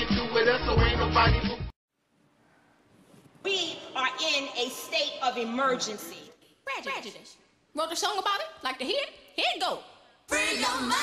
can do with us, so ain't nobody. We are in a state of emergency. Prejudice. Wrote a song about it? Like to hear it? Here it go. Free your mind.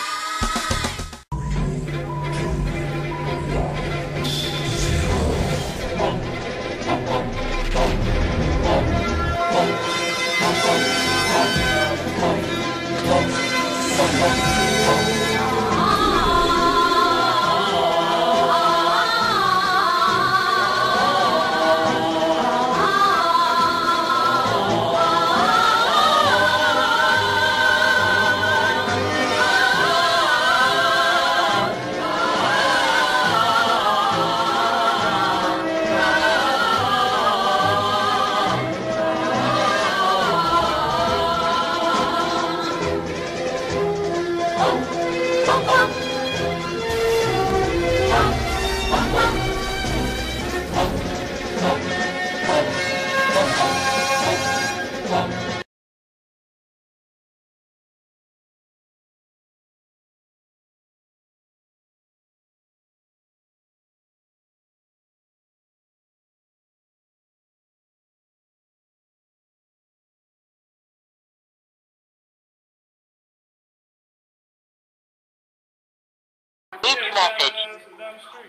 This message.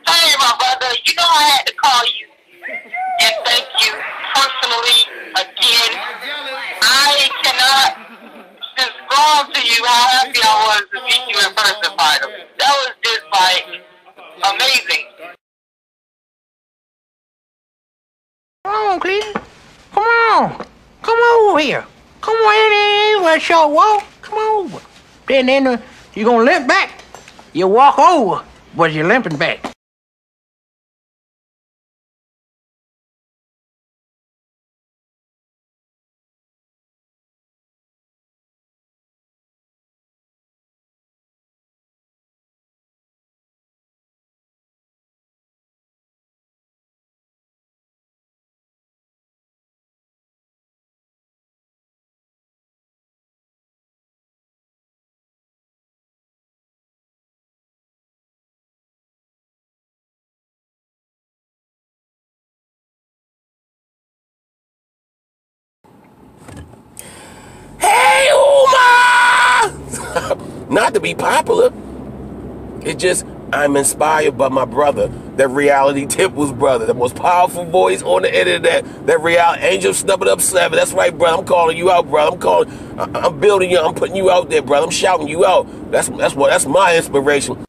Hey, my brother, you know I had to call you and thank you personally again. I cannot describe to you how happy I was to meet you in person, finally. That was just like amazing. Come on, Cleveland. Come on. Come over here. Come on in. Let's show walk. Come over. Then you're going to limp back. You walk over, but you're limping back. Not to be popular. It's just I'm inspired by my brother. That reality Temple's brother. The most powerful voice on the internet. That real angel snubbing up 7. That's right, brother. I'm calling you out, brother. I'm building you. I'm putting you out there, brother. I'm shouting you out. That's my inspiration.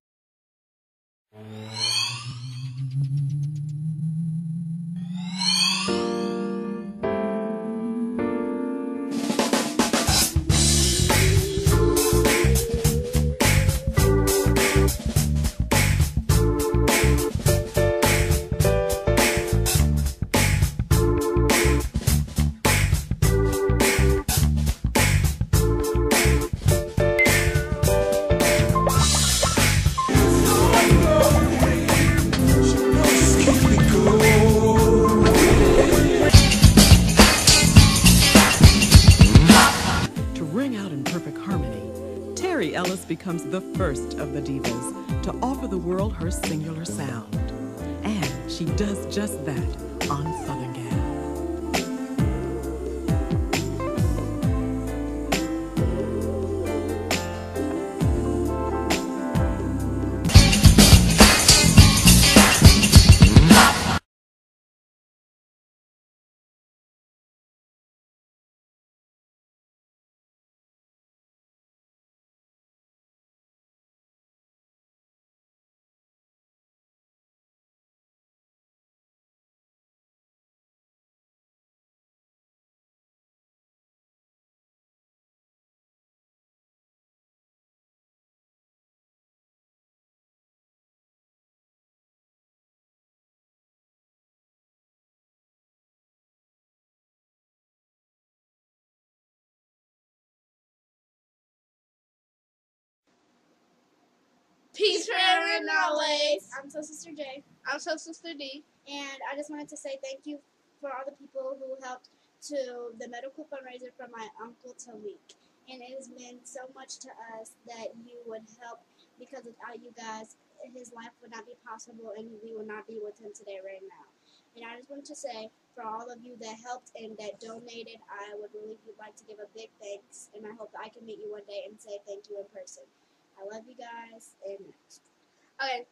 Ellis becomes the first of the divas to offer the world her singular sound. And she does just that on Southern Gal. Peace, prayer, and knowledge. I'm Soul Sister J. I'm Soul Sister D. And I just wanted to say thank you for all the people who helped to the medical fundraiser for my uncle Taalik. And it has meant so much to us that you would help, because without you guys, his life would not be possible, and we would not be with him today right now. And I just want to say, for all of you that helped and that donated, I would really like to give a big thanks, and I hope that I can meet you one day and say thank you in person. I love you guys, and okay.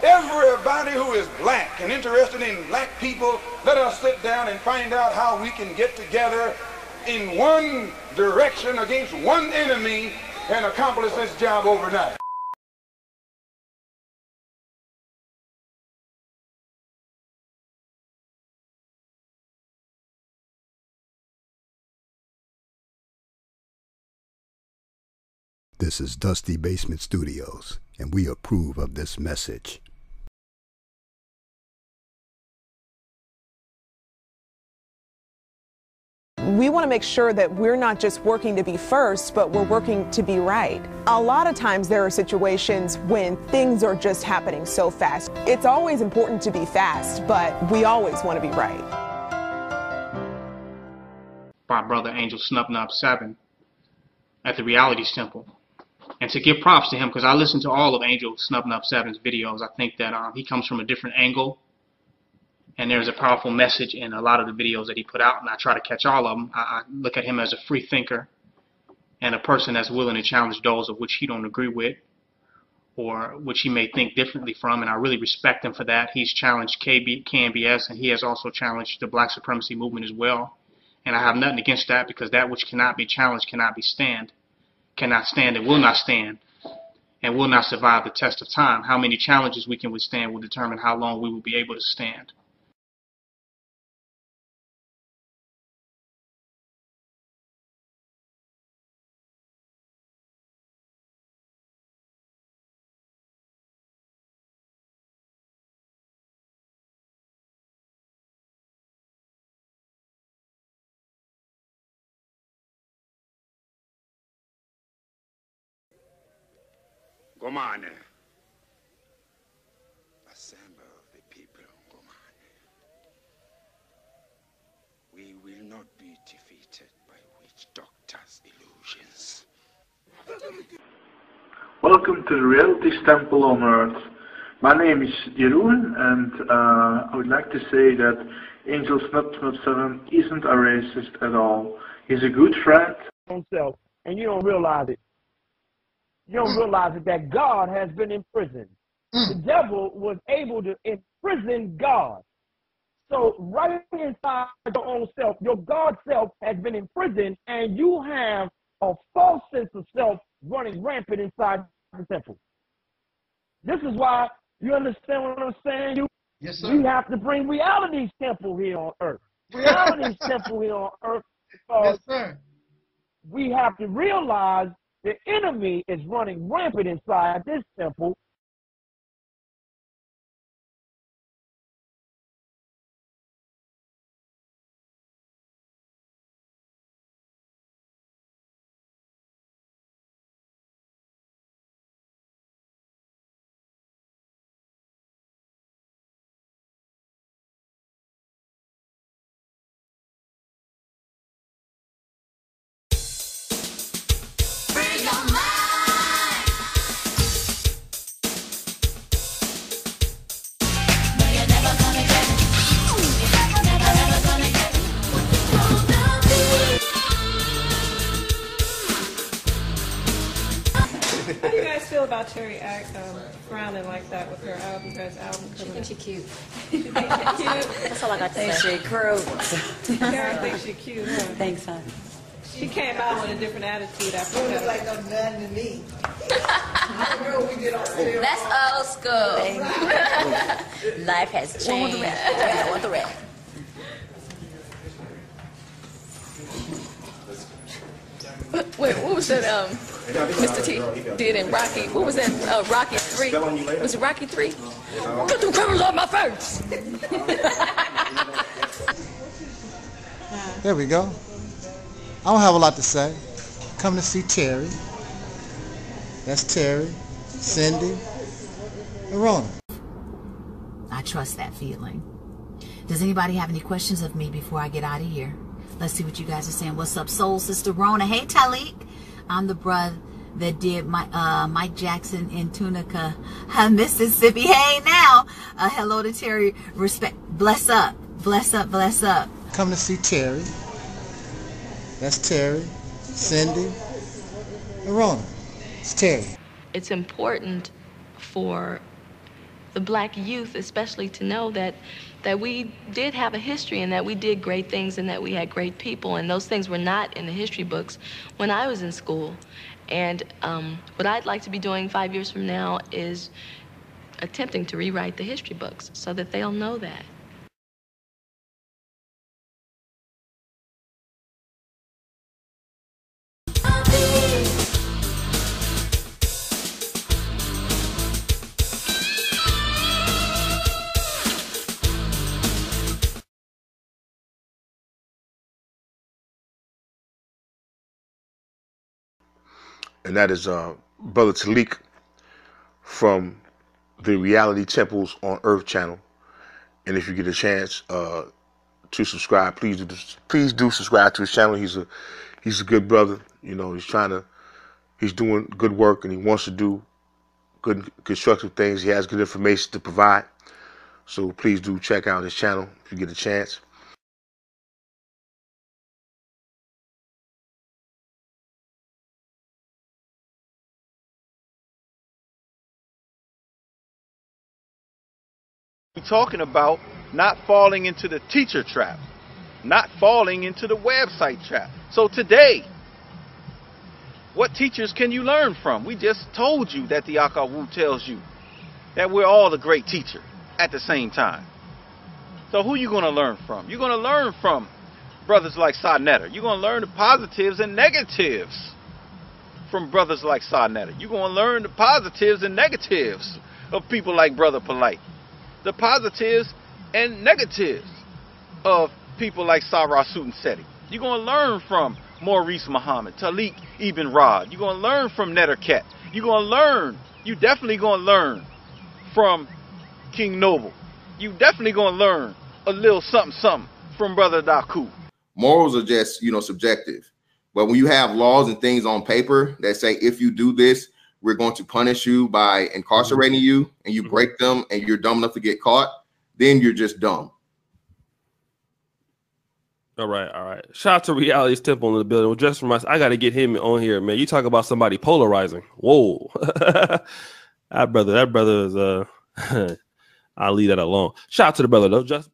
Everybody who is black and interested in black people, let us sit down and find out how we can get together in one direction against one enemy and accomplish this job overnight. This is Dusty Basement Studios, and we approve of this message. We want to make sure that we're not just working to be first, but we're working to be right. A lot of times there are situations when things are just happening so fast. It's always important to be fast, but we always want to be right. My brother Angel Snub 7 at the Realities Temple. And to give props to him, because I listened to all of Angel Snub 7's videos. I think that he comes from a different angle. And there's a powerful message in a lot of the videos that he put out, and I try to catch all of them. I look at him as a free thinker and a person that's willing to challenge those of which he don't agree with or which he may think differently from, and I really respect him for that. He's challenged KNBS, and he has also challenged the black supremacy movement as well. And I have nothing against that, because that which cannot be challenged cannot stand and will not stand and will not survive the test of time. How many challenges we can withstand will determine how long we will be able to stand. Gomane. Assemble the people, Gomane. We will not be defeated by witch doctors' illusions. Welcome to the Realities Temple on Earth. My name is Jeroen, and I would like to say that Angel Snub 7 isn't a racist at all. He's a good friend. Himself, and you don't realize it. You don't realize it, that God has been imprisoned. The devil was able to imprison God. So right inside your own self, your God self has been imprisoned, and you have a false sense of self running rampant inside the temple. This is why, you understand what I'm saying? Yes, sir. We have to bring Reality's temple here on earth. Reality's temple here on earth, because yes, sir. We have to realize the enemy is running rampant inside this temple. How do you guys feel about Terry frowning like that with her album? Guys' album coming out? She thinks she's cute. She thinks she's cute? That's all I got to say. She cute. Karen thinks she's cute, huh? Thanks, hon. She came out with a different attitude after Don't that. look like no nothing to me. I don't know what we did on there. That's old school. Life has changed. I want the red. Wait, what was that? Mr. T did in Rocky. What was that? Rocky 3. Was it Rocky 3? Get them criminals off my face. There we go. I don't have a lot to say. Come to see Terry. That's Terry, Cindy, and Rona. I trust that feeling. Does anybody have any questions of me before I get out of here? Let's see what you guys are saying. What's up, Soul Sister Rona? Hey, Taalik. I'm the brother that did Mike Jackson in Tunica, Mississippi. Hey, now. Hello to Terry. Respect. Bless up. Bless up. Bless up. Come to see Terry. That's Terry, Cindy, and Rona. It's Terry. It's important for the black youth especially to know that we did have a history and that we did great things and that we had great people, and those things were not in the history books when I was in school. And what I'd like to be doing 5 years from now is attempting to rewrite the history books so that they'll know that. And that is Brother Taalik from the Reality Temples on Earth channel. And if you get a chance to subscribe, please do subscribe to his channel. He's a good brother. You know, he's doing good work, and he wants to do good constructive things. He has good information to provide. So please do check out his channel if you get a chance. Talking about not falling into the teacher trap, not falling into the website trap. So today, what teachers can you learn from? We just told you that the Akawu tells you that we're all a great teacher at the same time. So who you going to learn from? You're going to learn from brothers like Sa Neter. You're going to learn the positives and negatives from brothers like Sa Neter. You're going to learn the positives and negatives of people like Brother Polite. The positives and negatives of people like Sarah Sutan Seti. You're going to learn from Maurice Muhammad, Taalik Ibn'rad. You're going to learn from Netterket. You're going to learn, you definitely going to learn from King Noble. You definitely going to learn a little something, something from Brother Daku. Morals are just, subjective. But when you have laws and things on paper that say, if you do this, we're going to punish you by incarcerating you, and you break them and you're dumb enough to get caught, then you're just dumb. All right. Shout out to Reality's Temple in the building. Well, just for myself, I got to get him on here, man. You talk about somebody polarizing. Whoa. that brother is, I'll leave that alone. Shout out to the brother, though. Just.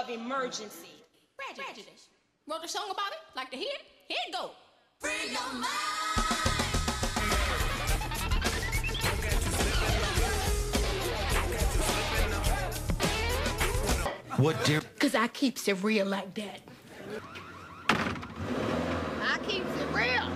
Emergency. Prejudice. Wrote a song about it? Like to hear it? Here it go. Free your mind. What dear? Cause I keeps it real like that. I keeps it real.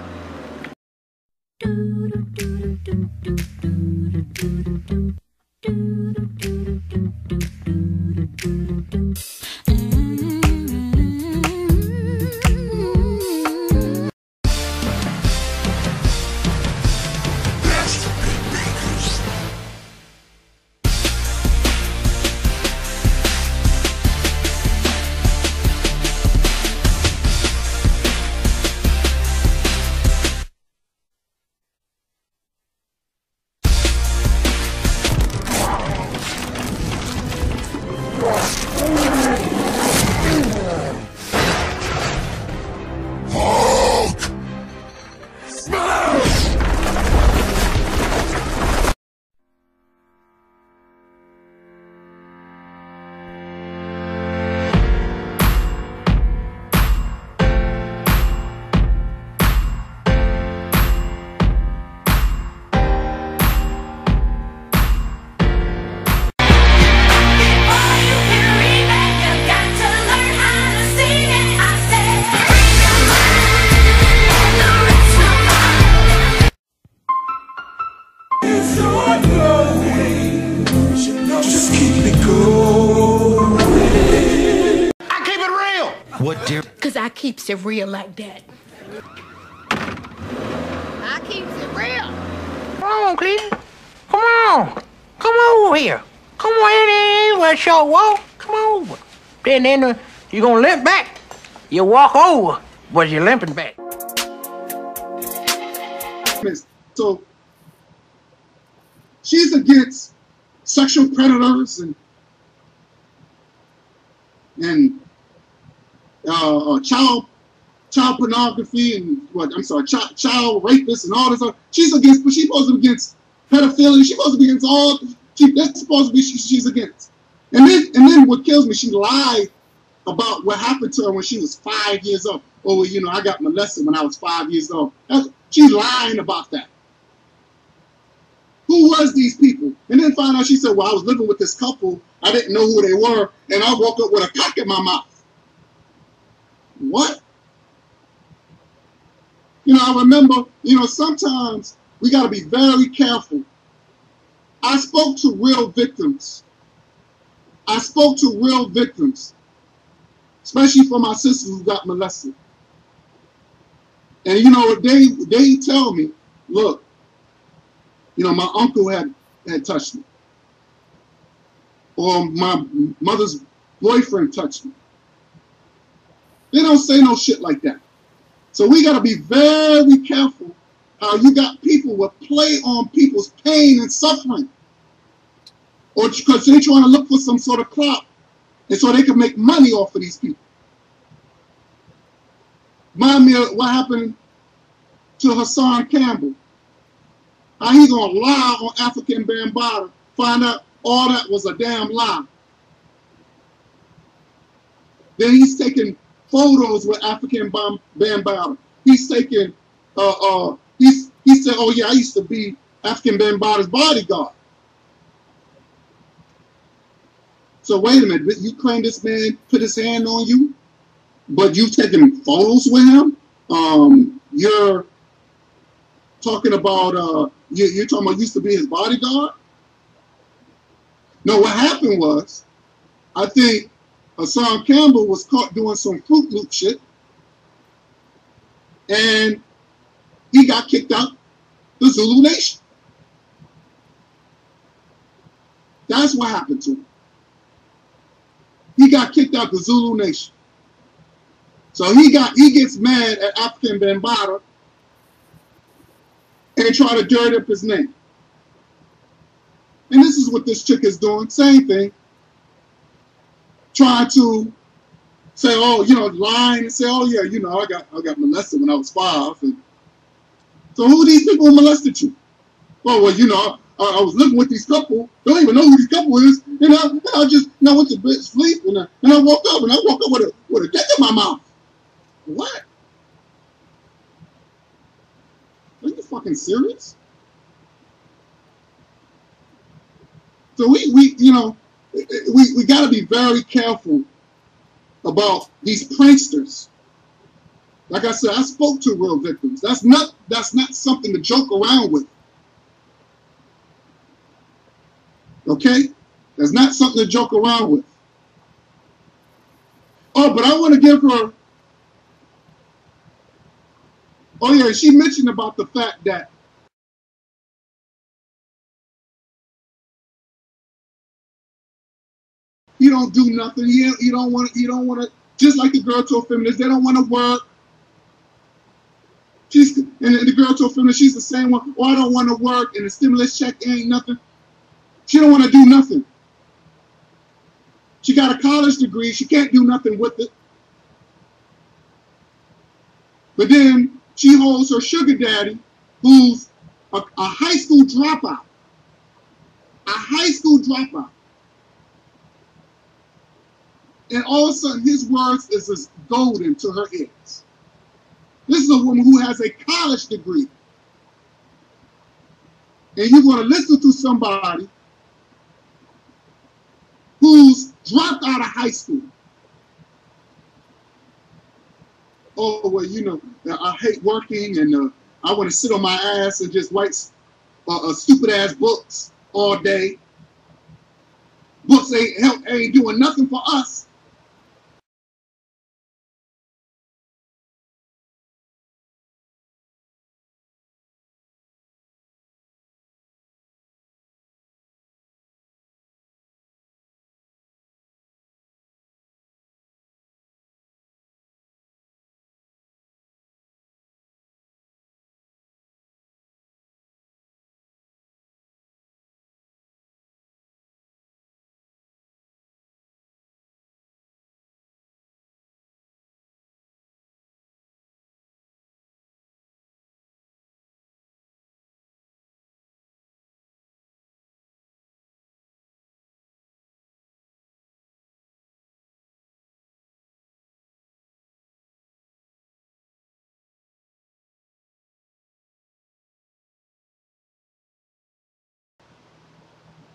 I keeps it real like that. I keeps it real. Come on, Cleveland. Come on. Come over here. Come on in. Where's your walk? Come over. Then you're going to limp back. You walk over, but you're limping back. So she's against sexual predators and child pornography and child rapists and all this other. She's against, but she's supposed to be against pedophilia. She's supposed to be against all. That's supposed to be she's against. And then what kills me, she lied about what happened to her when she was 5 years old. Oh, well, I got molested when I was 5 years old. She's lying about that. Who was these people? And then find out she said, well, I was living with this couple. I didn't know who they were, and I woke up with a cock in my mouth. What? I remember, sometimes we got to be very careful. I spoke to real victims. Especially for my sisters who got molested. And, they tell me, look, my uncle had touched me. Or my mother's boyfriend touched me. They don't say no shit like that. So we got to be very careful how you got people who play on people's pain and suffering. Or because they're trying to look for some sort of clout. And so they can make money off of these people. Remind me of what happened to Hassan Campbell. How he gonna lie on African Bambaataa, find out all that was a damn lie. Then he's taking photos with African Bambaataa. He's taking, he said, oh yeah, I used to be African Bambaataa's bodyguard. So wait a minute, you claim this man put his hand on you, but you've taken photos with him? You're talking about, you're talking about used to be his bodyguard? No, what happened was, I think Hassan Campbell was caught doing some Fruit Loop shit, and he got kicked out the Zulu Nation. That's what happened to him. He got kicked out the Zulu Nation. So he gets mad at African Bambaataa and try to dirty up his name. And this is what this chick is doing, same thing. Trying to say, oh, lying and say, oh yeah, I got molested when I was 5. And so who these people molested you? Well, I was living with these couple. Don't even know who these couple is. And I just went to bed, sleep, and I woke up with a dick in my mouth. What? Are you fucking serious? So we we got to be very careful about these pranksters. Like I said, I spoke to real victims. That's not something to joke around with. Okay? That's not something to joke around with. Oh, but I want to give her. Oh yeah, she mentioned about the fact that you don't do nothing. You don't want to. Just like the girl told feminists, they don't want to work. And the girl told feminists, she's the same one. Oh, I don't want to work, and the stimulus check ain't nothing. She don't want to do nothing. She got a college degree. She can't do nothing with it. But then she holds her sugar daddy, who's a high school dropout. A high school dropout. And all of a sudden, his words is as golden to her ears. This is a woman who has a college degree. And you're going to listen to somebody who's dropped out of high school. Oh, well, you know, I hate working, and I want to sit on my ass and just write stupid-ass books all day. Books ain't doing nothing for us.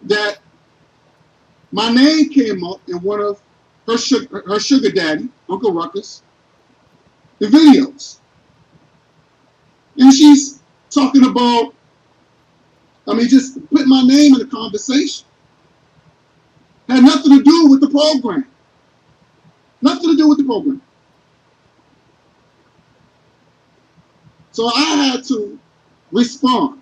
That my name came up in one of her sugar daddy, Uncle Ruckus, the videos. And she's talking about, just put my name in the conversation. Had nothing to do with the program. Nothing to do with the program. So I had to respond.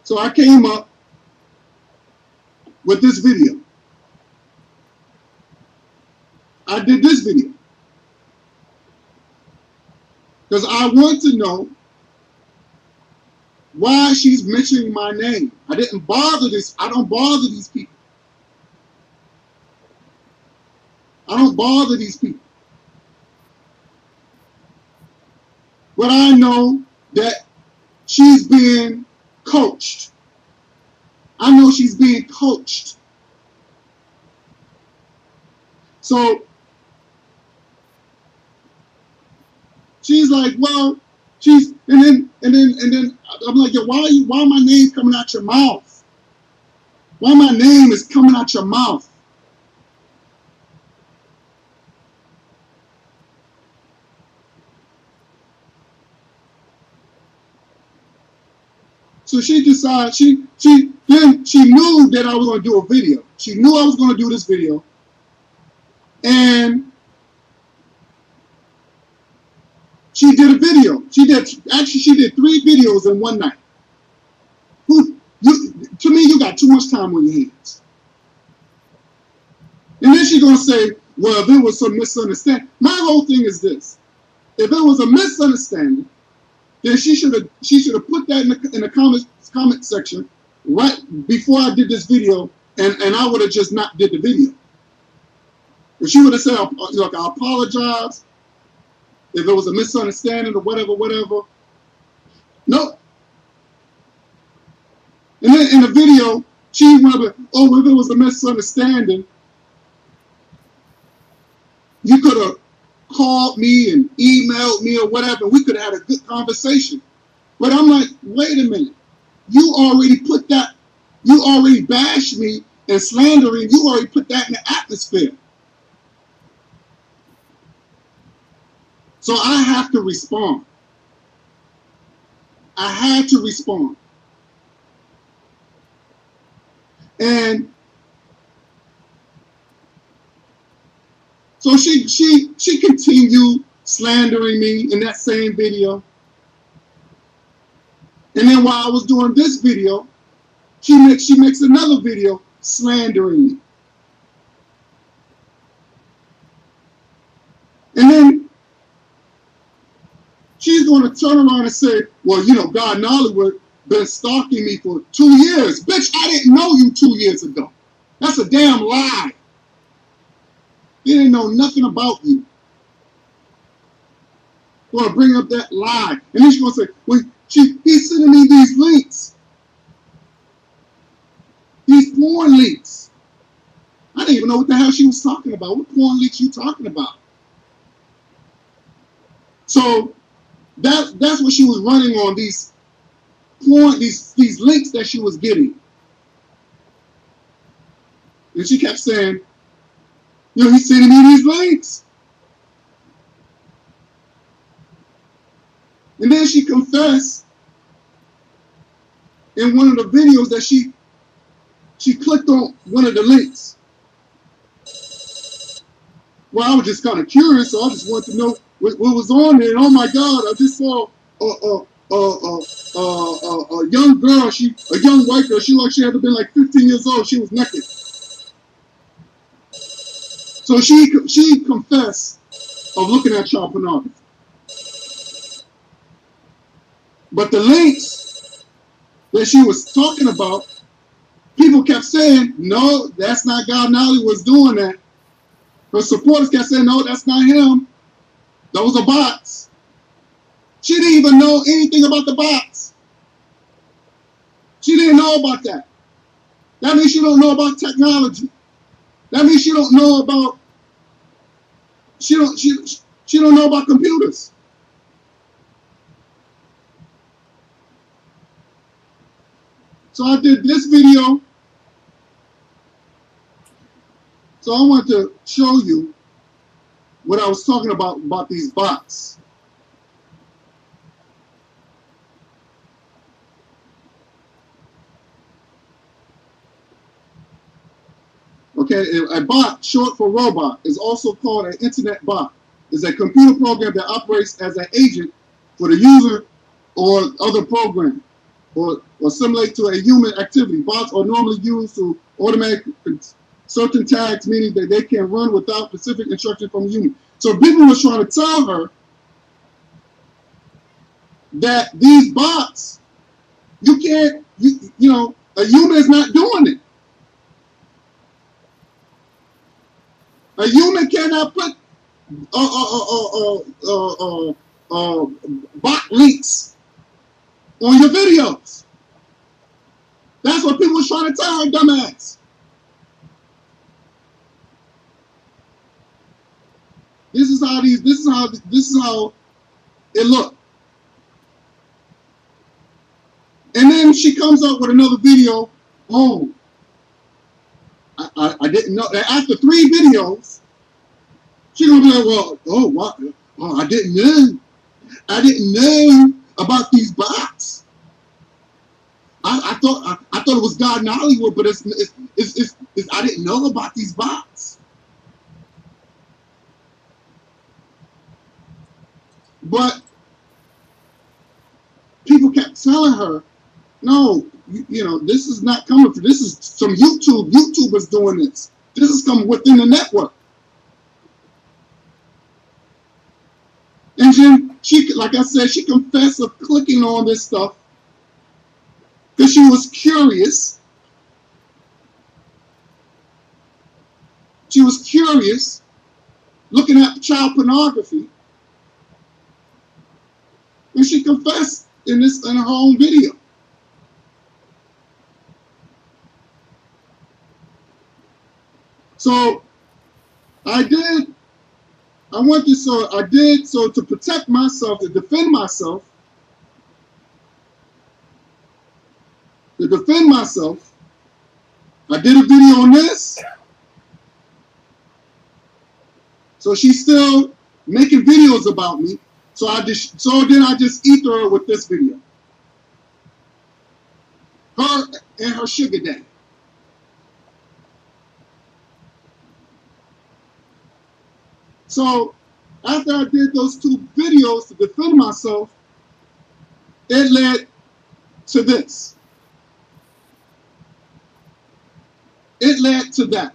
So I came up with this video. I did this video because I want to know why she's mentioning my name. I don't bother these people. I don't bother these people. But I know that she's being coached. I know she's being coached. So she's like, well, and then I'm like, yo, why my name coming out your mouth? Why my name is coming out your mouth? So she decided, she knew that I was going to do a video. She knew I was going to do this video. And she did a video. She did 3 videos in one night. To me, you got too much time on your hands. And then she's going to say, well, if it was some misunderstanding. My whole thing is this. If it was a misunderstanding, then she should have put that in the comment section right before I did this video, and I would have just not did the video. If she would have said, look, I apologize if it was a misunderstanding or whatever. Nope. And then in the video, she went up, oh, if it was a misunderstanding, you could have called me and emailed me or whatever, we could have had a good conversation. But I'm like, wait a minute. you already put that, you already bashed me and slandering, you already put that in the atmosphere. So I have to respond. I had to respond. And so she continued slandering me in that same video. And then while I was doing this video, she makes another video slandering me. And then she's going to turn around and say, well, you know, Guye Nollywood been stalking me for 2 years. Bitch, I didn't know you 2 years ago. That's a damn lie. He didn't know nothing about you. Going to bring up that lie. And then she's going to say, well, he's sending me these links. These porn links. I didn't even know what the hell she was talking about. What porn links you talking about? So that's what she was running on, these porn, these links that she was getting. And she kept saying, you know, he's sending me these links. And then she confessed in one of the videos that she clicked on one of the links. Well, I was just kind of curious, so I just wanted to know what was on there. And oh my God, I just saw a young girl, a young white girl. She looked like she had to be like 15 years old. She was naked. So she confessed of looking at child pornography. But the links that she was talking about, people kept saying, no, that's not Guye Nollywood's doing that. Her supporters kept saying, no, that's not him. Those are bots. She didn't even know anything about the bots. She didn't know about that. That means she don't know about technology. That means she don't know about, she don't know about computers. So I did this video. So I want to show you what I was talking about these bots. Okay, a bot, short for robot, is also called an internet bot. It's a computer program that operates as an agent for the user or other program, or simulate to a human activity. Bots are normally used to automatic certain tasks, meaning that they can run without specific instruction from a human. So people were trying to tell her that these bots, you can't, you know, a human is not doing it. A human cannot put bot links on your videos. That's what people were trying to tell her, dumbass. This is how it looked. And then she comes up with another video. Oh, I didn't know. After 3 videos, she's gonna be like, well, oh, what? Oh, I didn't know about these bots. I thought it was Guye Nollywood, but it's I didn't know about these bots. But people kept telling her, no, you know, this is not coming from, this is some YouTubers doing this. This is coming within the network. And then she, like I said, she confessed of clicking on this stuff because she was curious. She was curious, looking at child pornography. And she confessed in her own video. So so to protect myself, to defend myself, to defend myself. I did a video on this. So she's still making videos about me. So then I just ether her with this video. Her and her sugar daddy. So after I did those 2 videos to defend myself, it led to this. It led to that.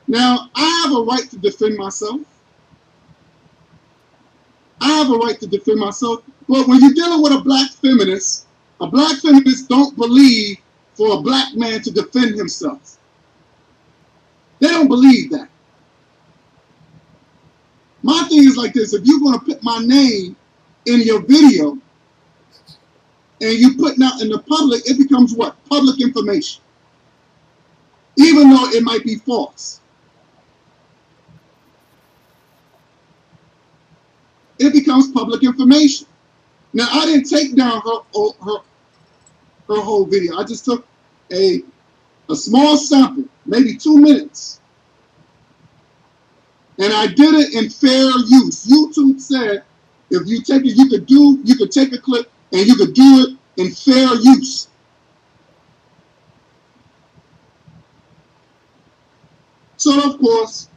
Now, I have a right to defend myself. I have a right to defend myself. But when you're dealing with a black feminist don't believe for a black man to defend himself. They don't believe that. My thing is like this: if you're going to put my name in your video and you put it out in the public, it becomes what? Public information. Even though it might be false. It becomes public information. Now, I didn't take down her whole video. I just took a small sample, maybe 2 minutes. And I did it in fair use. YouTube said if you take it, you could take a clip and you could do it in fair use. So of course,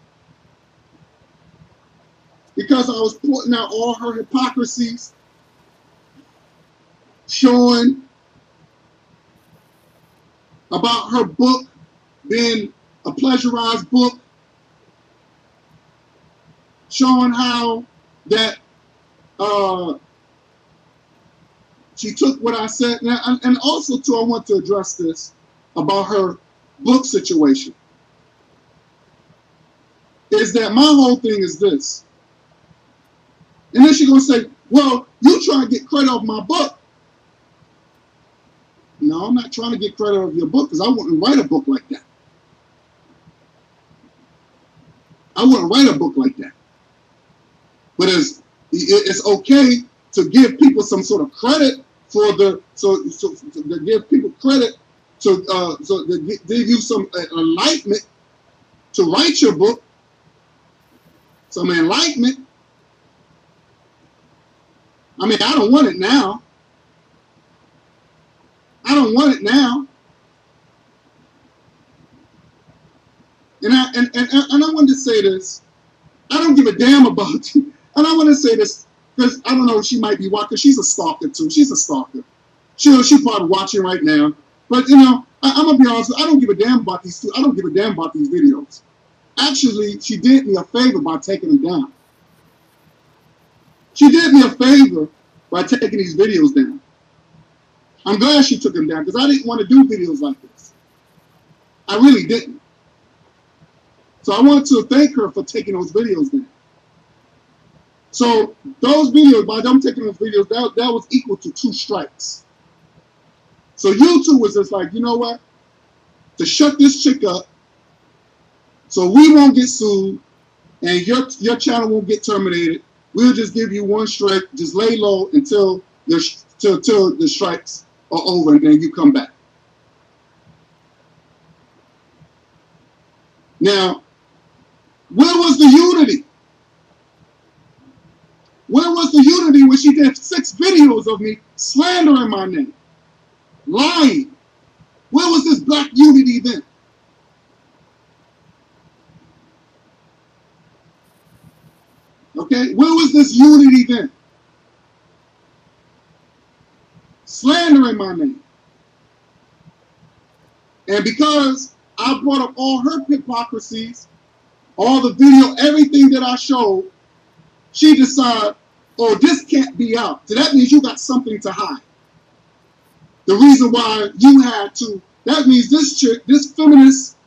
because I was pointing out all her hypocrisies, showing about her book being a plagiarized book, showing how that she took what I said. And also, too, I want to address this about her book situation. Is that my whole thing is this. And then she's going to say, well, you trying to get credit of my book. No, I'm not trying to get credit of your book because I wouldn't write a book like that. I wouldn't write a book like that. But it's okay to give people some sort of credit for the, so to give people credit to give you some enlightenment to write your book, some enlightenment. I mean, I don't want it now. I don't want it now. And I wanted to say this. I don't give a damn about you. And I want to say this because I don't know if she might be watching. She's a stalker too. She's a stalker. She's probably watching right now. But you know, I'm gonna be honest. I don't give a damn about these two. I don't give a damn about these videos. Actually, she did me a favor by taking them down. She did me a favor by taking these videos down. I'm glad she took them down because I didn't want to do videos like this. I really didn't. So I want to thank her for taking those videos down. So those videos, by them taking those videos, that was equal to 2 strikes. So YouTube was just like, you know what? To shut this chick up so we won't get sued and your channel won't get terminated, we'll just give you 1 strike, just lay low until the strikes are over and then you come back. Now, where was the unity? Where was the unity when she did 6 videos of me slandering my name, lying? Where was this black unity then? Okay, where was this unity then? Slandering my name. And because I brought up all her hypocrisies, all the video, everything that I showed, she decided, oh, this can't be out. So that means you got something to hide. The reason why you had to, that means this chick, this feminist,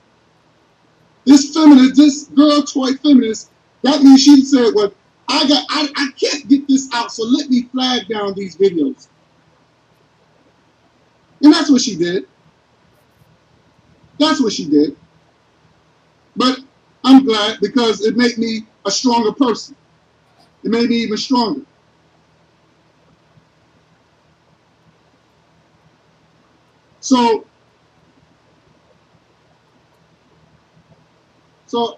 this girl toy feminist, that means she said, well, I can't get this out, so let me flag down these videos. And that's what she did. That's what she did. But I'm glad because it made me a stronger person. It made me even stronger. So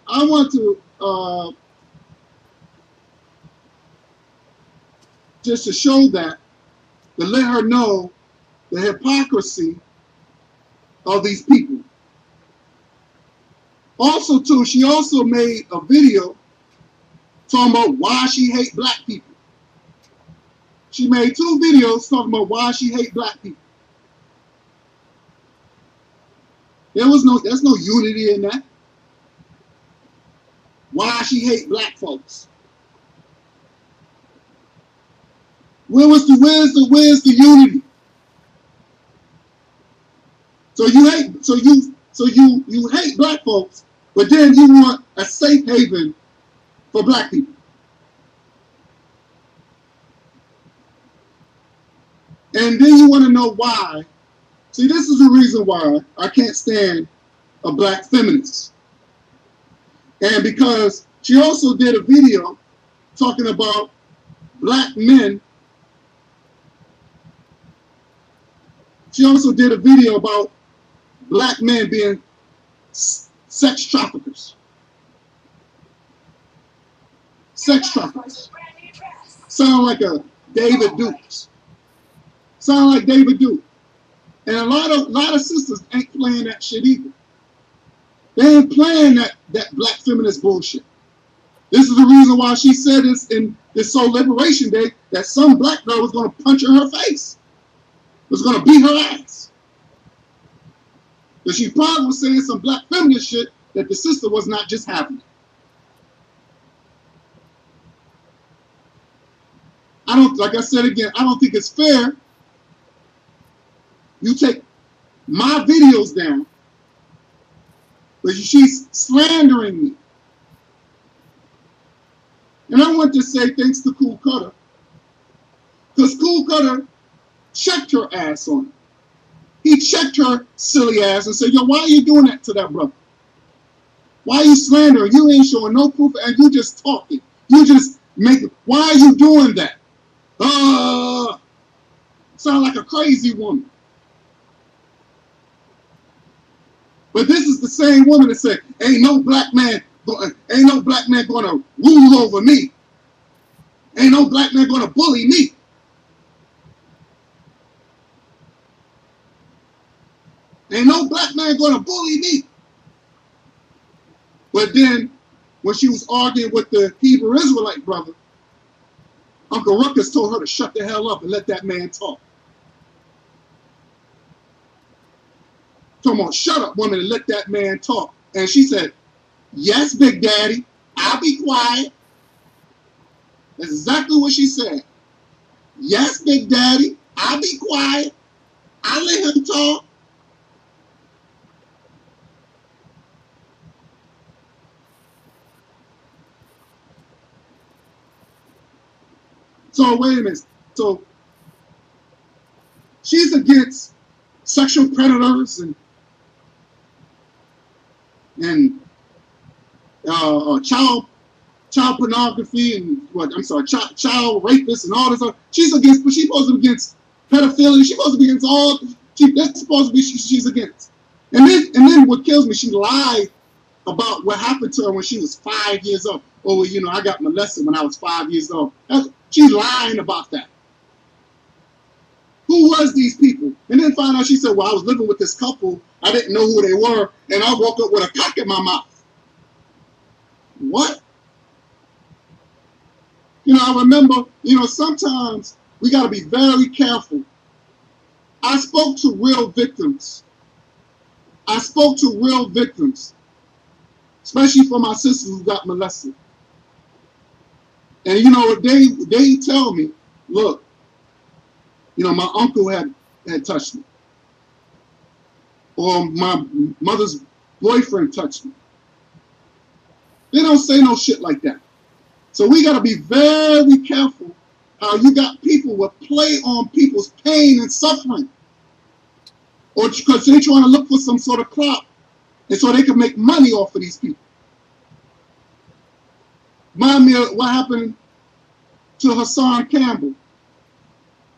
I want to just to show that, to let her know the hypocrisy of these people. Also, too, she also made a video talking about why she hates black people. She made 2 videos talking about why she hates black people. There's no unity in that. Why she hates black folks. Where's the unity? So you hate black folks, but then you want a safe haven for black people. And then you want to know why. See, this is the reason why I can't stand a black feminist. And because she also did a video talking about black men. She also did a video about black men being sex traffickers. Sex traffickers. Sound like a David Dukes. Sound like David Duke. And a lot of sisters ain't playing that shit either. They ain't playing that black feminist bullshit. This is the reason why she said this in this Soul Liberation Day, that some black girl was going to punch her in her face. Was going to beat her ass. Because she probably was saying some black feminist shit that the sister was not just having. Like I said again, I don't think it's fair. You take my videos down, but she's slandering me. And I want to say thanks to Cool Cutter, because Cool Cutter checked her ass on it. He checked her silly ass and said, yo, why are you doing that to that brother? Why are you slandering? You ain't showing no proof and you just talking. You just making, why are you doing that? Sound like a crazy woman. But this is the same woman that said, ain't no black man gonna rule over me. Ain't no black man gonna bully me. Ain't no black man gonna bully me. But then, when she was arguing with the Hebrew Israelite brother, Uncle Ruckus told her to shut the hell up and let that man talk. Talking about, shut up, woman, and let that man talk. And she said, yes, Big Daddy, I'll be quiet. That's exactly what she said. Yes, Big Daddy, I'll be quiet. I'll let him talk. So wait a minute. So she's against sexual predators and child pornography and child rapists and all this other. She's against, but she's supposed to be against pedophilia. She's supposed to be against all. That's supposed to be she's against. And then what kills me, she lied about what happened to her when she was 5 years old. Oh, well, you know, I got molested when I was 5 years old. She's lying about that. Who was these people? And then find out she said, well, I was living with this couple. I didn't know who they were. And I woke up with a cock in my mouth. What? You know, I remember, you know, sometimes we got to be very careful. I spoke to real victims. Especially for my sisters who got molested. And, you know, they tell me, look, you know, my uncle had touched me. Or my mother's boyfriend touched me. They don't say no shit like that. So we got to be very careful how you got people who play on people's pain and suffering. Or because they're trying to look for some sort of clout. And so they can make money off of these people. Remind me of what happened to Hassan Campbell.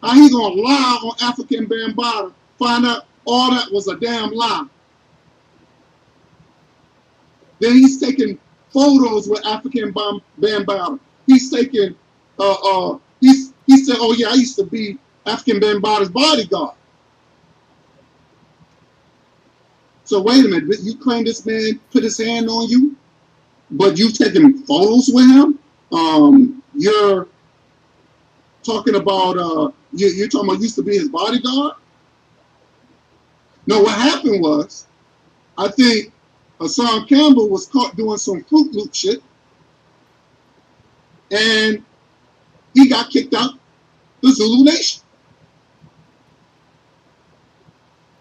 How he gonna lie on African Bambaataa, find out all that was a damn lie. Then he's taking photos with African Bambaataa. He's taking, he said, oh yeah, I used to be African Bambaataa's bodyguard. So wait a minute, you claim this man put his hand on you, but you taking photos with him? You're talking about, you're talking about used to be his bodyguard? No, what happened was, I think Hassan Campbell was caught doing some Fruit Loop shit, and he got kicked out the Zulu Nation.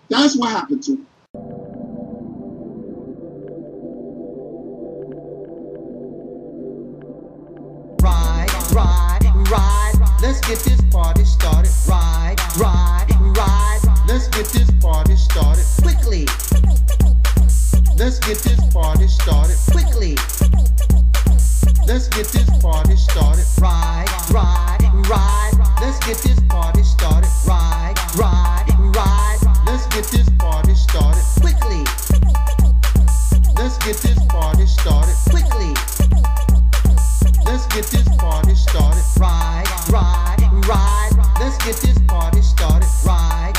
That's what happened to him. Ride, let's get this party started. Ride, let's get this party started quickly. Let's get this party started quickly. Let's get this party started. Ride, let's get this party started. Ride, let's get this party started quickly. Let's get this party started quickly. Let's get this party started. Ride, let's get this party started. Ride,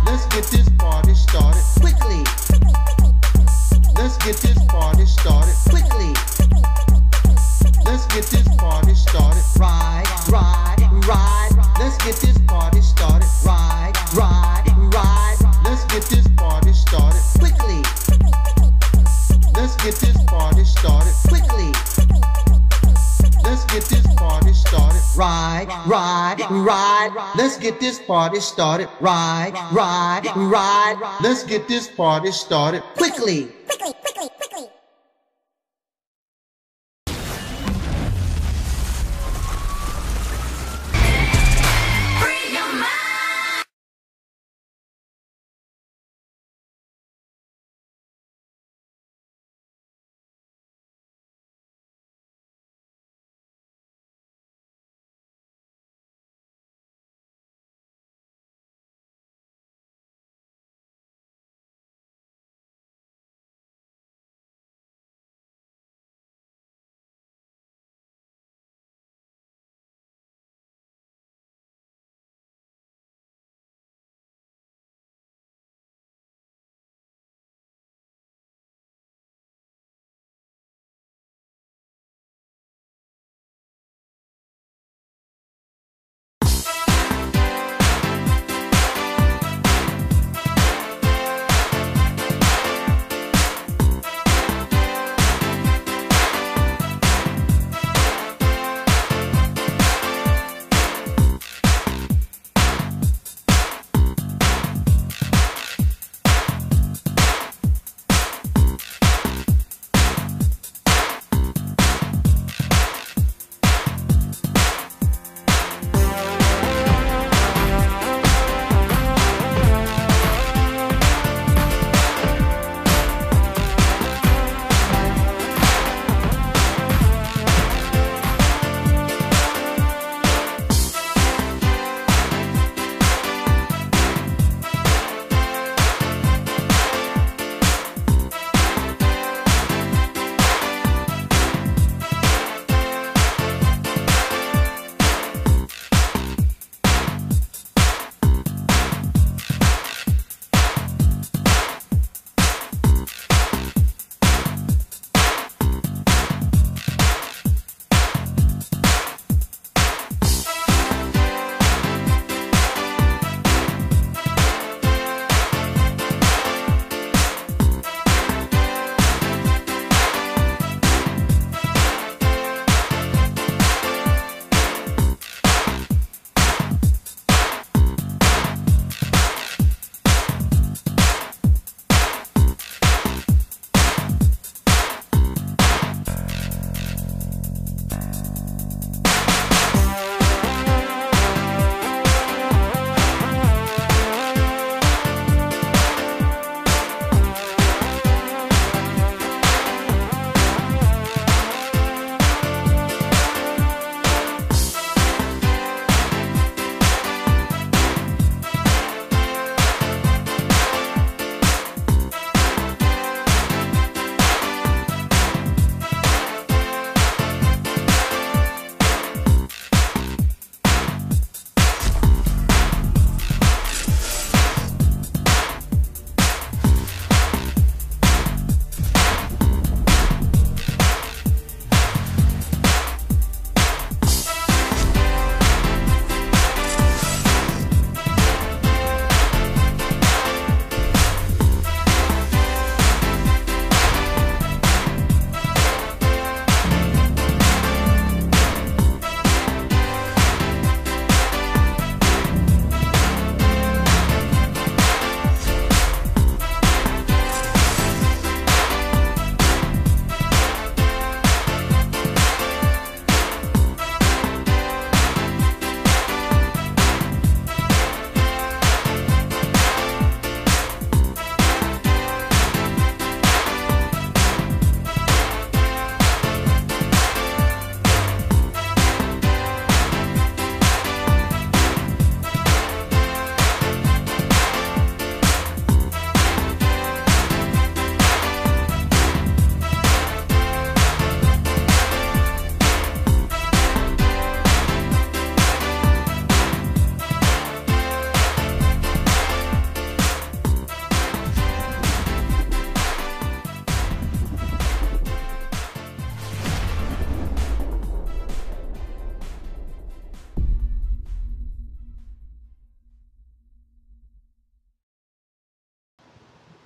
let's get this party started quickly. Let's get this party started quickly. Let's get this party started. Ride, let's get this party started. Ride, let's get this party started quickly. Let's get this party started quickly. Let's get this party started. Ride, let's get this party started. Ride, let's get this party started quickly.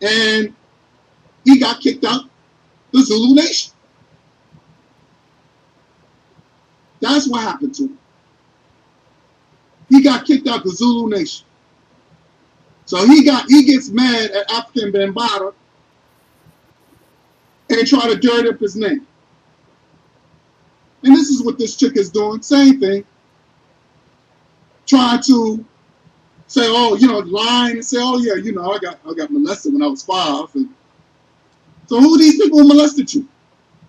and he got kicked out the Zulu Nation. That's what happened to him. He got kicked out the Zulu Nation. So he gets mad at African Bambaataa and try to dirt up his name. And this is what this chick is doing, same thing. Trying to say, oh, you know, lying and say, oh yeah, you know, I got molested when I was 5. And so who these people molested you?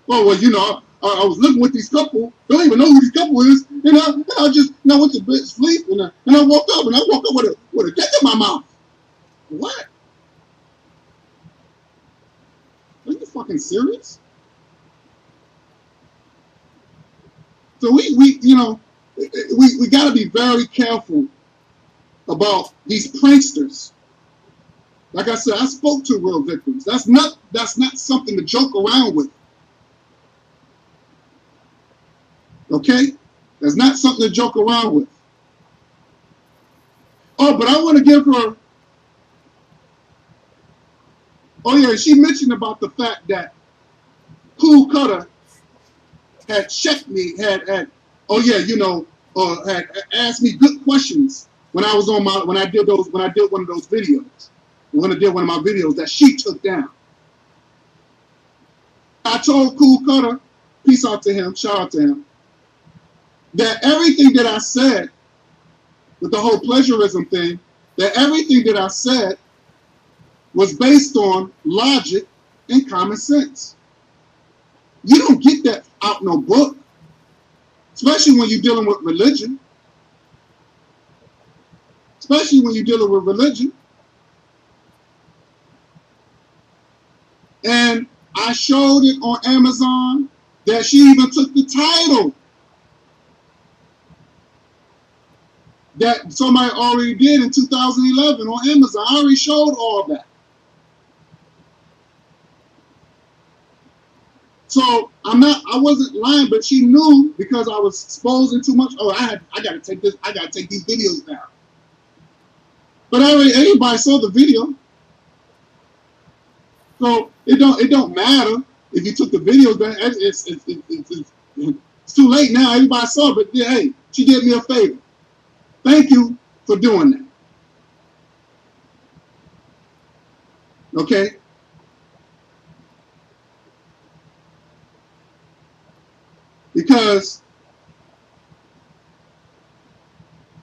Oh, well, you know, I was living with these couple. Don't even know who these couple is. And I just went to bed, sleep, and I woke up with a dick in my mouth. What? Are you fucking serious? So we you know, we got to be very careful about these pranksters. Like I said, I spoke to real victims. That's not something to joke around with. Okay? That's not something to joke around with. Oh, but I want to give her. Oh yeah, she mentioned about the fact that Cool Cutter had checked me, oh yeah, you know, had asked me good questions when I was on when I did one of those videos, when I did one of my videos that she took down. I told Cool Cutter, peace out to him, shout out to him, that everything that I said with the whole plagiarism thing, that everything that I said was based on logic and common sense. You don't get that out no book, especially when you're dealing with religion. Especially when you're dealing with religion. And I showed it on Amazon that she even took the title that somebody already did in 2011 on Amazon. I already showed all that. So I wasn't lying, but she knew because I was exposing too much. Oh, I gotta take these videos down. But everybody saw the video. So it don't matter if you took the videos down. It's too late now. Everybody saw it, but yeah, hey, she did me a favor. Thank you for doing that. Okay? Because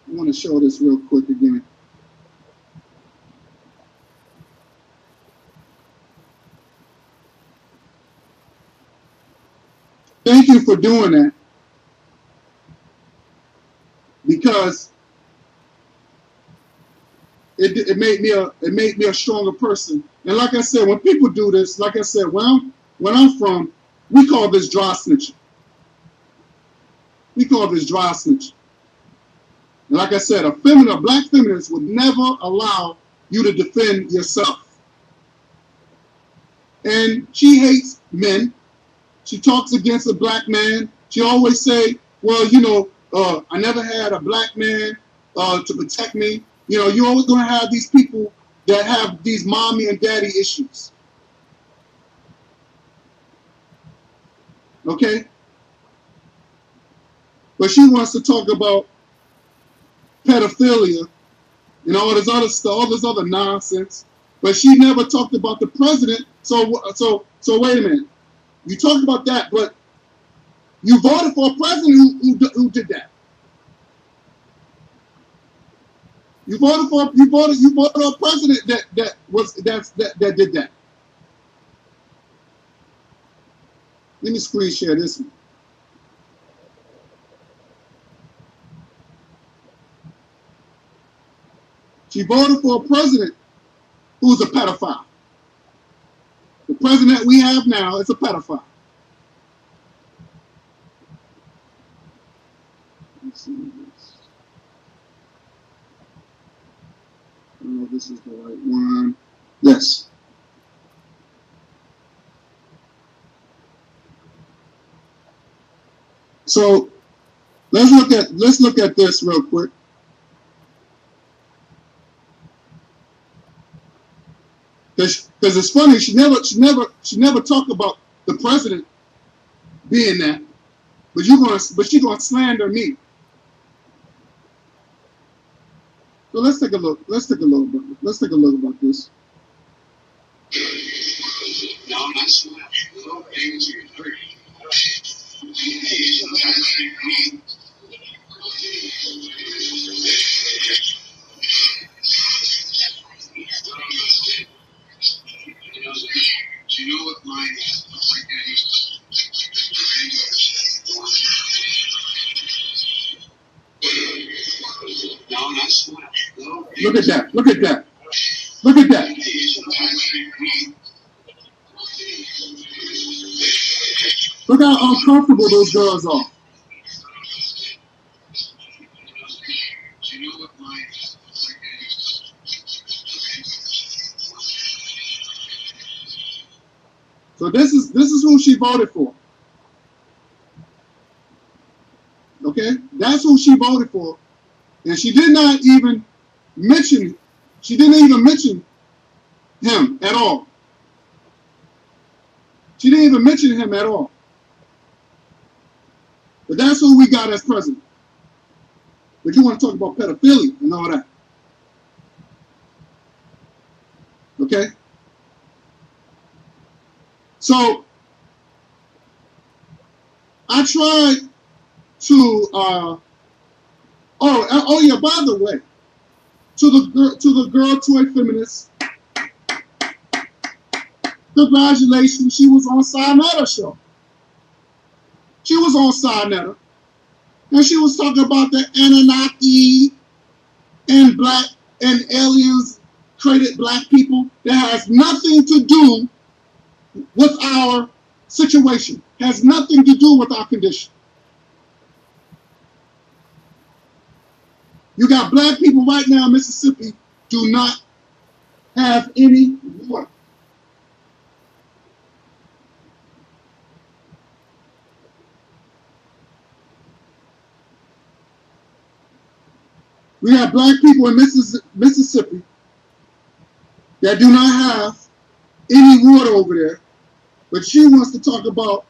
I want to show this real quick again. Thank you for doing that. Because it made me a stronger person. And like I said, when people do this, like I said, where I'm from, we call this dry snitching. We call this dry snitching. And like I said, a black feminist would never allow you to defend yourself. And she hates men. She talks against a black man. She always say, well, you know, I never had a black man to protect me. You know, you're always going to have these people that have these mommy and daddy issues. Okay? But she wants to talk about pedophilia and all this other stuff, all this other nonsense. But she never talked about the president. So wait a minute. You talked about that, but you voted for a president who did that. You voted for a president that did that. Let me screen share this one. She voted for a president who's a pedophile. The president we have now is a pedophile. Let's see this. I don't know if this is the right one. Yes. So let's look at this real quick. Because it's funny, she never talked about the president being that. But she's gonna slander me. So let's take a look. Let's take a look about this. No, I'm not sure. Do you know what mine looks like? No, I'm not sure. Look at that. Look at that. Look at that. Look how uncomfortable those girls are. So this is who she voted for. Okay, that's who she voted for, and she did not even mention. She didn't even mention him at all. She didn't even mention him at all. But that's who we got as president. But you want to talk about pedophilia and all that. Okay? So, I tried to, oh yeah, by the way, to the girl toy feminists, congratulations, she was on Sinetta show. She was on Sinetta, and she was talking about the Anunnaki and black and aliens created black people. That has nothing to do with our situation. Has nothing to do with our condition. You got black people right now in Mississippi do not have any water. We have black people in Mississippi that do not have any water over there, but she wants to talk about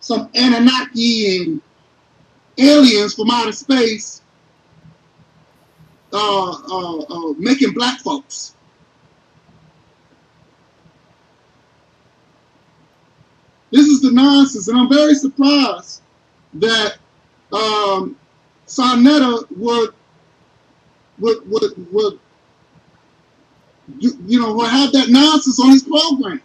some Anunnaki and aliens from outer space making black folks. This is the nonsense, and I'm very surprised that Sinetta would have that nonsense on his program.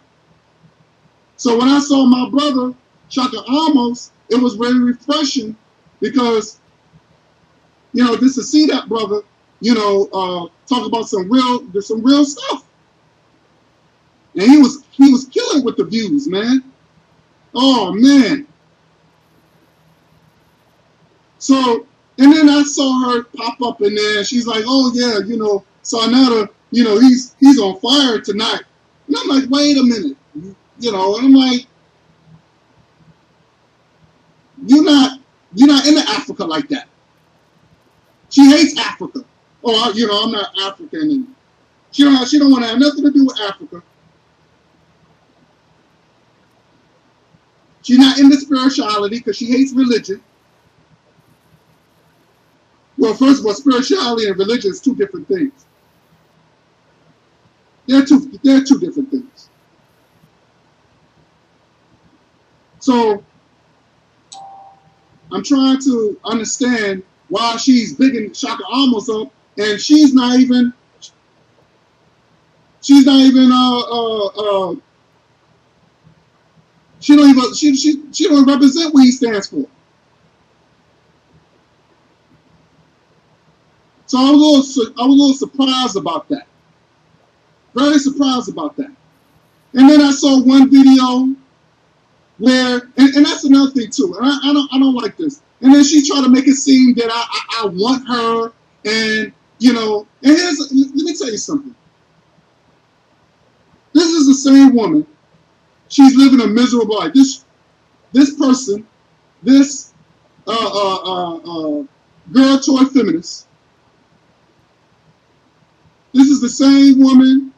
So when I saw my brother Shaka Amos, it was very refreshing because, just to see that brother, talk about some real stuff. And he was killing with the views, man. Oh man. So, and then I saw her pop up in there, and she's like, "Oh yeah, Sinetta, he's on fire tonight." And I'm like, "Wait a minute, and I'm like, you're not into Africa like that." She hates Africa. Oh, I'm not African, and she don't want to have nothing to do with Africa. She's not into spirituality because she hates religion. Well, first of all, spirituality and religion is two different things. They're two different things. So I'm trying to understand why she's bigging Shaka Amos up, and she don't represent what he stands for. So I was a little surprised about that. Very surprised about that. And then I saw one video where, and that's another thing too. And I don't like this. And then she tried to make it seem that I want her, and and let me tell you something. This is the same woman. She's living a miserable life. This person, this girl toy feminist. This is the same woman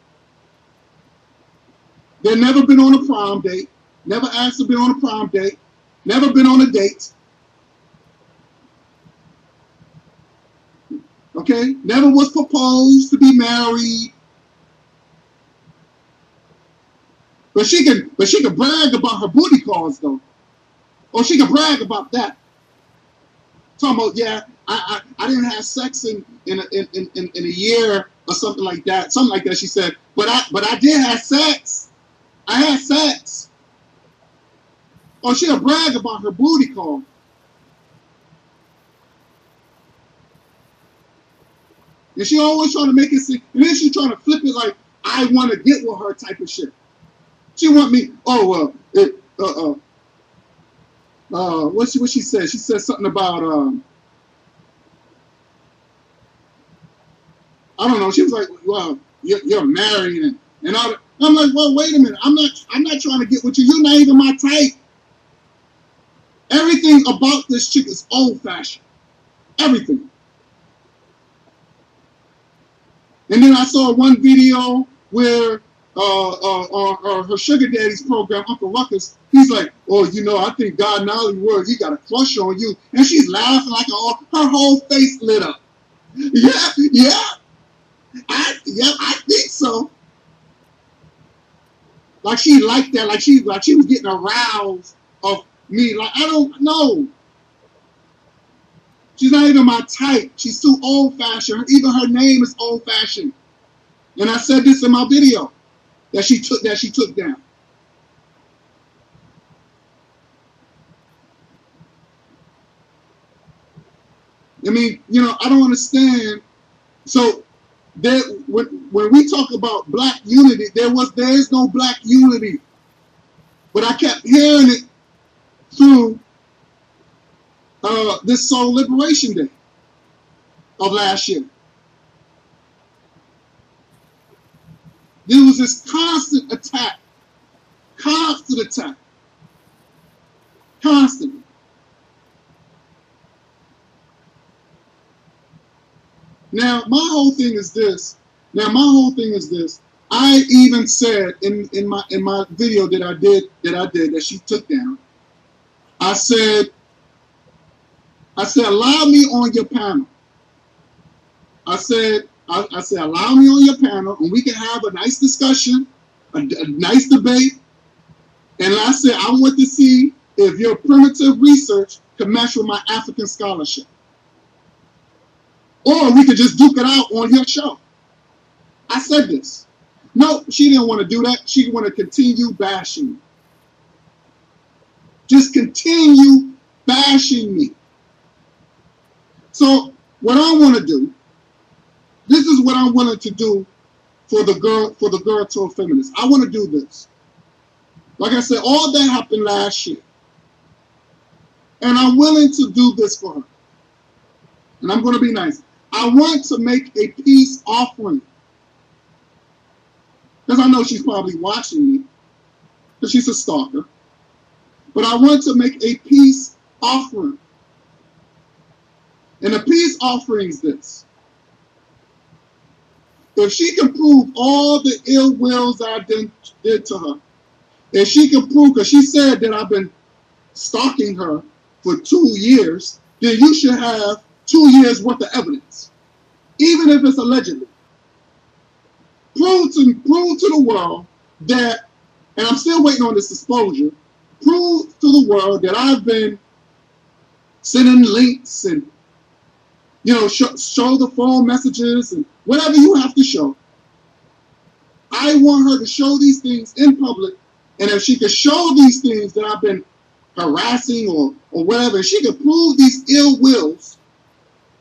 They've never been on a prom date, never asked to be on a prom date, never been on a date. Okay? Never was proposed to be married. But she can brag about her booty calls though. Or she can brag about that. Talking about, yeah, I didn't have sex in a year or something like that. Something like that, she said. But I did have sex. I had sex. Or she'll brag about her booty call. And she always trying to make it seem, and then she trying to flip it like, I want to get with her type of shit. She want me, what she said? She said something about, I don't know. She was like, well, you're married and all that. I'm like, well, wait a minute. I'm not trying to get with you. You're not even my type. Everything about this chick is old-fashioned. Everything. And then I saw one video where on her sugar daddy's program, Uncle Ruckus, he's like, oh, you know, I think God Nollywood, he got a crush on you. And she's laughing like her whole face lit up. Yeah. I think so. Like she liked that, like she was getting aroused of me. Like, I don't know. She's not even my type. She's too old-fashioned. Even her name is old-fashioned. And I said this in my video that she took down. I mean, you know, I don't understand. So there, when we talk about black unity, there is no black unity. But I kept hearing it through this Soul Liberation Day of last year. There was this constant attack. Constantly. Now, my whole thing is this. I even said in my video that she took down, I said, allow me on your panel. I said, allow me on your panel and we can have a nice discussion, a nice debate. And I said, I want to see if your primitive research can match with my African scholarship. Or we could just duke it out on your show. I said this. No, she didn't want to do that. She wanted to continue bashing me. Just continue bashing me. So what I want to do, this is what I'm willing to do for the girl to a feminist. I want to do this. Like I said, all that happened last year. And I'm willing to do this for her. And I'm going to be nice. I want to make a peace offering. Because I know she's probably watching me. Because she's a stalker. But I want to make a peace offering. And the peace offering is this. If she can prove all the ill wills I did to her, if she can prove, because she said that I've been stalking her for 2 years, then you should have 2 years worth of evidence, even if it's allegedly. Prove to the world that, and I'm still waiting on this disclosure, prove to the world that I've been sending links and, you know, show the phone messages and whatever you have to show. I want her to show these things in public, and if she could show these things that I've been harassing or whatever, if she could prove these ill wills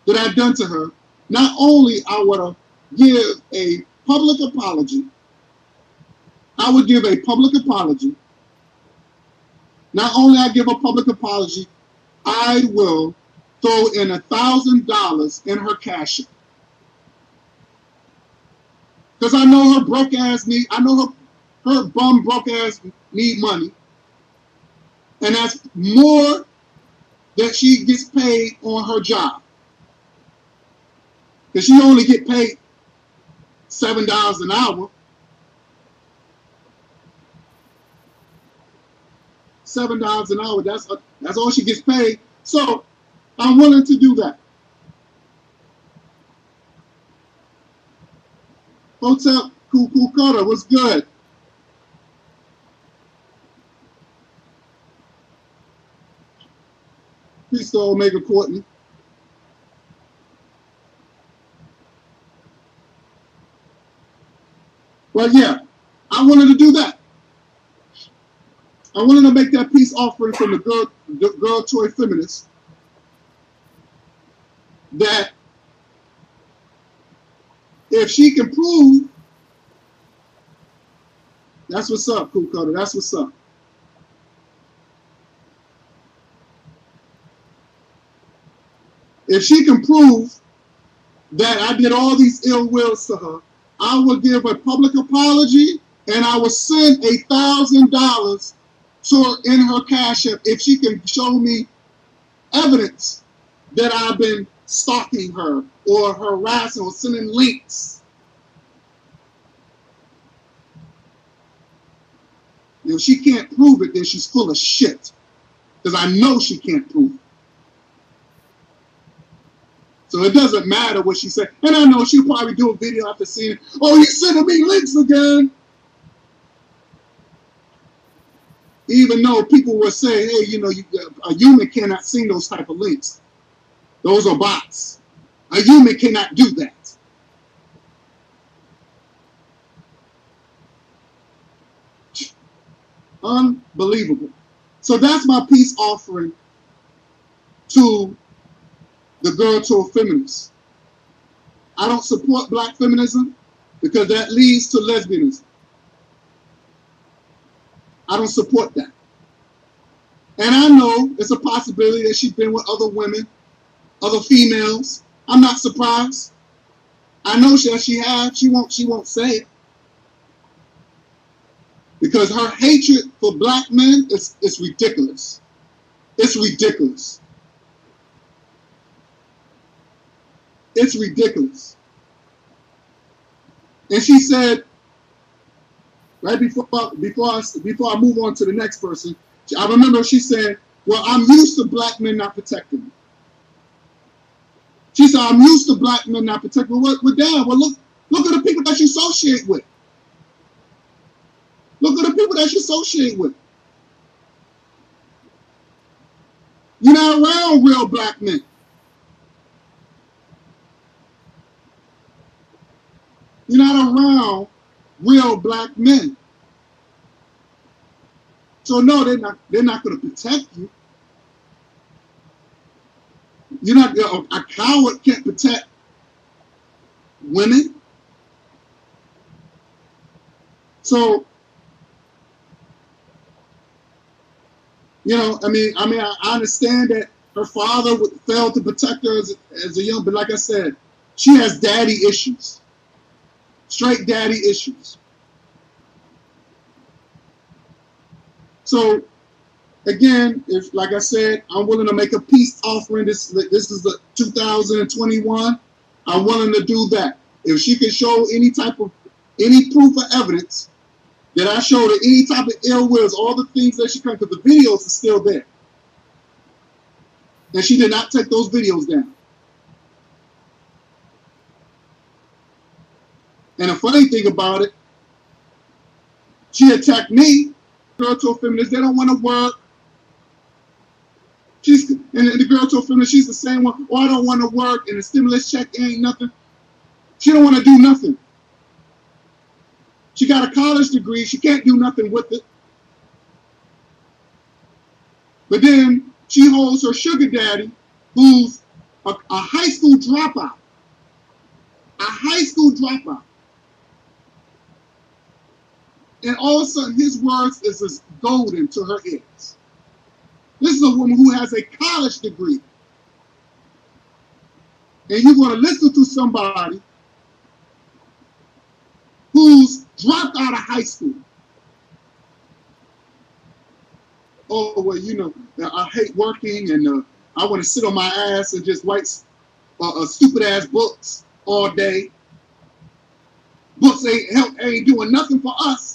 that I've done to her, not only I would give a public apology, not only I give a public apology, I will throw in $1,000 in her cash. Because I know her broke ass need, I know her bum broke ass need money. And that's more that she gets paid on her job. Because she only get paid $7 an hour. $7 an hour. That's all she gets paid. So I'm willing to do that. Foretell, cool Coda, what's good? Peace to Omega Courtney. Well, yeah, I wanted to do that. I wanted to make that peace offering from the girl toy feminists that if she can prove, that's what's up, Cool Cutter, that's what's up. If she can prove that I did all these ill wills to her, I will give a public apology and I will send $1,000 to her in her Cash App if she can show me evidence that I've been stalking her or harassing or sending links. If she can't prove it, then she's full of shit. Because I know she can't prove it. So it doesn't matter what she said. And I know she'll probably do a video after seeing it. Oh, he's sending me links again. Even though people will say, hey, you know, a human cannot send those type of links. Those are bots. A human cannot do that. Unbelievable. So that's my peace offering to the girl to a feminist. I don't support black feminism because that leads to lesbianism. I don't support that. And I know it's a possibility that she's been with other women, other females. I'm not surprised. I know that she has. She won't say it. Because her hatred for black men is ridiculous. It's ridiculous. It's ridiculous. And she said, right before I move on to the next person, I remember she said, well, I'm used to black men not protecting me. She said, I'm used to black men not protecting me. Well, damn, well, look at the people that you associate with. Look at the people that you associate with. You're not around real black men. You're not around real black men. So no, they're not going to protect you. You're not a coward can't protect women. So you know, I mean, I understand that her father failed to protect her as a young, but like I said, she has daddy issues. Straight daddy issues. So, again, if like I said, I'm willing to make a peace offering. This is the 2021. I'm willing to do that. If she can show any proof or evidence that I showed her any type of ill wills, all the things that she can, because the videos are still there. And she did not take those videos down. And the funny thing about it, she attacked me, girl to a feminist, they don't want to work. And the girl to a feminist, she's the same one, oh, I don't want to work, and the stimulus check ain't nothing. She don't want to do nothing. She got a college degree, she can't do nothing with it. But then she holds her sugar daddy, who's a high school dropout. A high school dropout. And all of a sudden, his words is as golden to her ears. This is a woman who has a college degree. And you're going to listen to somebody who's dropped out of high school. Oh, well, you know, I hate working and I want to sit on my ass and just write stupid-ass books all day. Books ain't doing nothing for us.